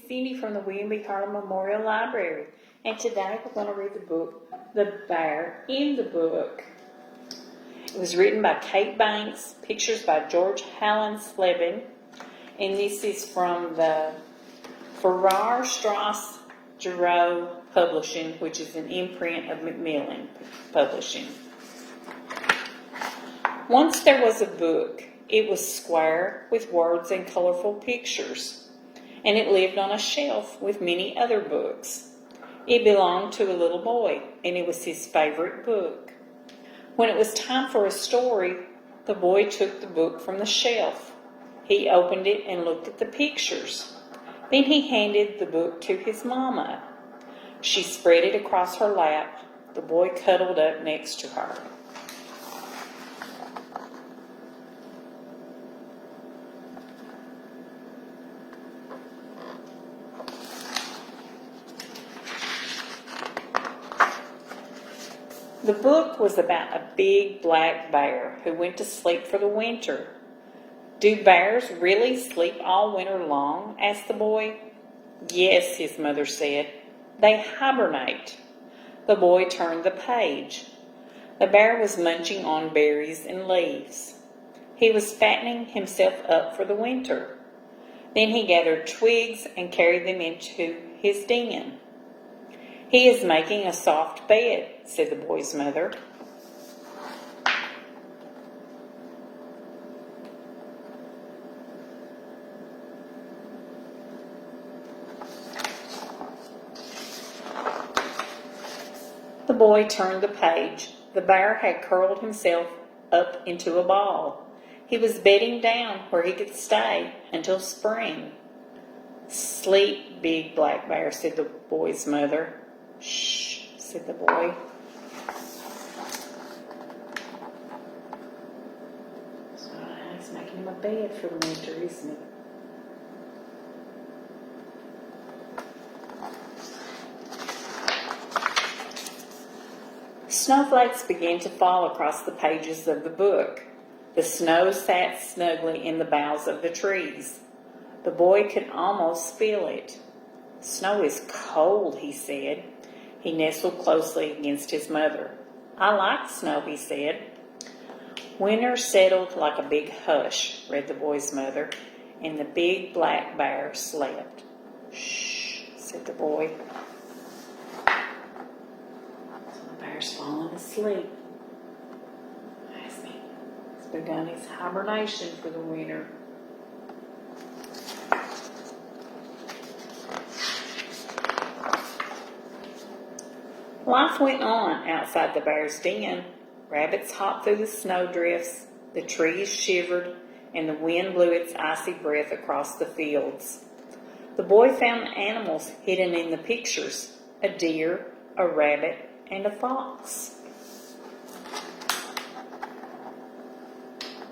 Cindy from the William B. Harlan Memorial Library, and today we're going to read the book, The Bear in the Book. It was written by Kate Banks, pictures by Georg Hallensleben, and this is from the Farrar, Straus and Giroux Publishing, which is an imprint of McMillan Publishing. Once there was a book. It was square with words and colorful pictures, and it lived on a shelf with many other books. It belonged to a little boy, and it was his favorite book. When it was time for a story, the boy took the book from the shelf. He opened it and looked at the pictures. Then he handed the book to his mama. She spread it across her lap. The boy cuddled up next to her. The book was about a big black bear who went to sleep for the winter. "Do bears really sleep all winter long?" asked the boy. "Yes," his mother said. "They hibernate." The boy turned the page. The bear was munching on berries and leaves. He was fattening himself up for the winter. Then he gathered twigs and carried them into his den. "He is making a soft bed," said the boy's mother. The boy turned the page. The bear had curled himself up into a ball. He was bedding down where he could stay until spring. "Sleep, big black bear," said the boy's mother. "Shh," said the boy. So he's making him a bed for the winter, isn't he? Snowflakes began to fall across the pages of the book. The snow sat snugly in the boughs of the trees. The boy could almost feel it. "Snow is cold," he said. He nestled closely against his mother. "I like snow," he said. "Winter settled like a big hush," read the boy's mother, "and the big black bear slept." "Shh," said the boy. So the bear's fallen asleep. He's begun his hibernation for the winter. Life went on outside the bear's den. Rabbits hopped through the snowdrifts, the trees shivered, and the wind blew its icy breath across the fields. The boy found animals hidden in the pictures: a deer, a rabbit, and a fox.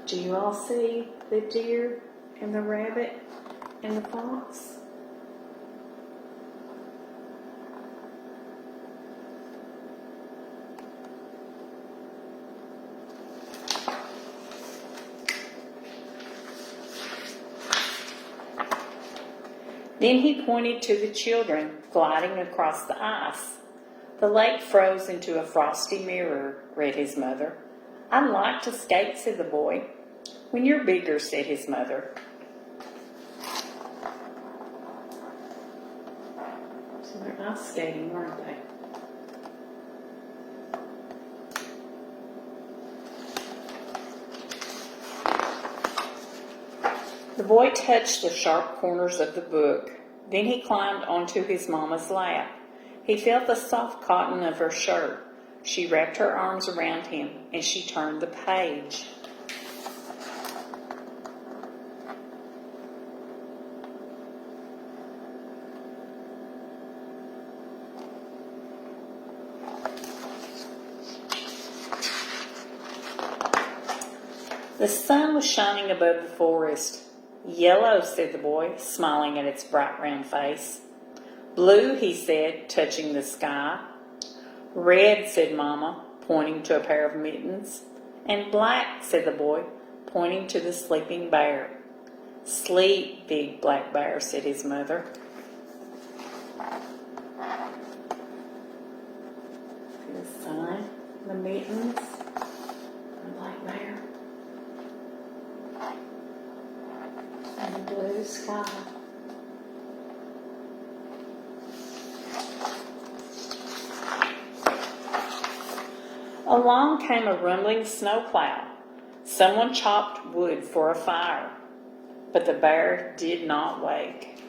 Do you all see the deer and the rabbit and the fox? Then he pointed to the children gliding across the ice. "The lake froze into a frosty mirror," read his mother. "I'd like to skate," said the boy. "When you're bigger," said his mother. So they're ice skating, aren't they? The boy touched the sharp corners of the book. Then he climbed onto his mama's lap. He felt the soft cotton of her shirt. She wrapped her arms around him, and she turned the page. The sun was shining above the forest. "Yellow," said the boy, smiling at its bright round face. "Blue," he said, touching the sky. "Red," said Mama, pointing to a pair of mittens. "And black," said the boy, pointing to the sleeping bear. "Sleep, big black bear," said his mother. The sun, the mittens, the black bear, and the blue sky. Along came a rumbling snowplow. Someone chopped wood for a fire, but the bear did not wake.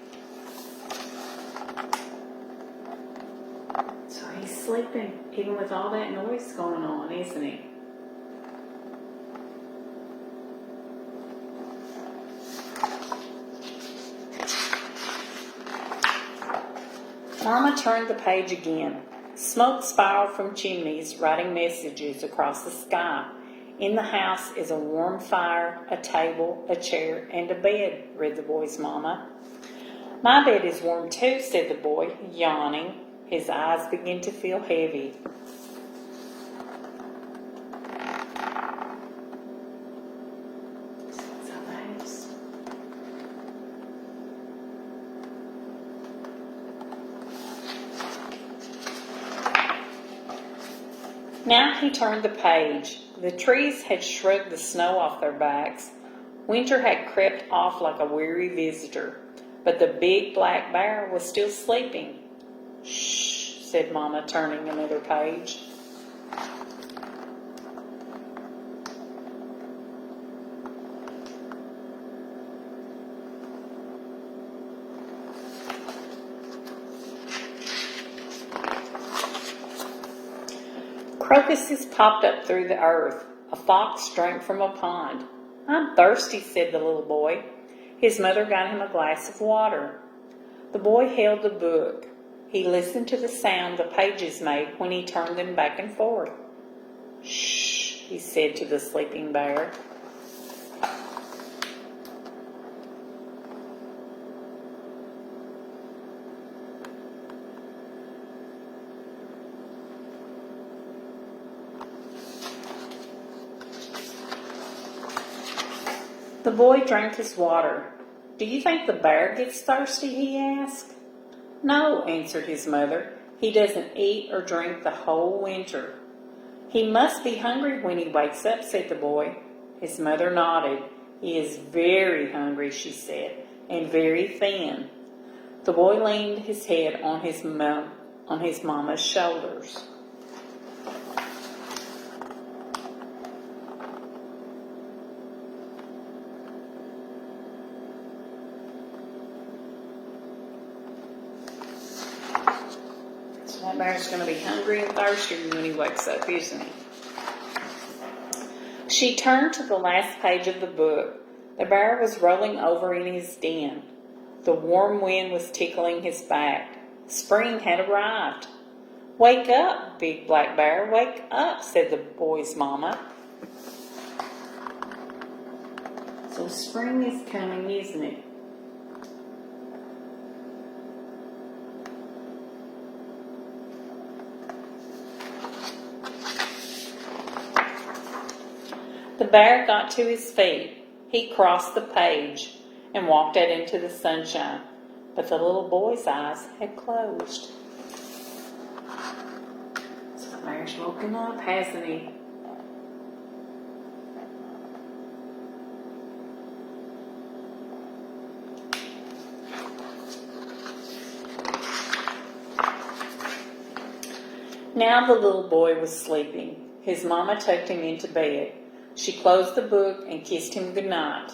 So he's sleeping, even with all that noise going on, isn't he? Mama turned the page again. Smoke spiraled from chimneys, writing messages across the sky. In the house is a warm fire, a table, a chair, and a bed, read the boy's mama. My bed is warm too, said the boy, yawning. His eyes began to feel heavy. Now he turned the page. The trees had shrugged the snow off their backs. Winter had crept off like a weary visitor. But the big black bear was still sleeping. Shh, said Mama, turning another page. Crocuses popped up through the earth. A fox drank from a pond. I'm thirsty, said the little boy. His mother got him a glass of water. The boy held the book. He listened to the sound the pages made when he turned them back and forth. Shh, he said to the sleeping bear. The boy drank his water. Do you think the bear gets thirsty? He asked. No, answered his mother. He doesn't eat or drink the whole winter. He must be hungry when he wakes up, said the boy. His mother nodded. He is very hungry, she said, and very thin. The boy leaned his head on his mama's shoulders. That bear's going to be hungry and thirsty when he wakes up, isn't he? She turned to the last page of the book. The bear was rolling over in his den. The warm wind was tickling his back. Spring had arrived. Wake up, big black bear, wake up, said the boy's mama. So spring is coming, isn't it? The bear got to his feet. He crossed the page and walked out into the sunshine, but the little boy's eyes had closed. So the bear's woken up, hasn't he? Now the little boy was sleeping. His mama tucked him into bed. She closed the book and kissed him goodnight.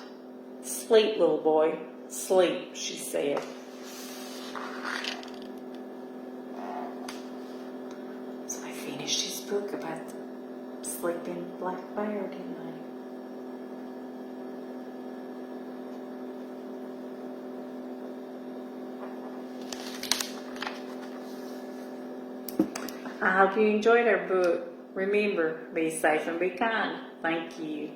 Sleep, little boy, sleep, she said. So I finished his book about the sleeping black bear, didn't I? I hope you enjoyed our book. Remember, be safe and be kind. Thank you.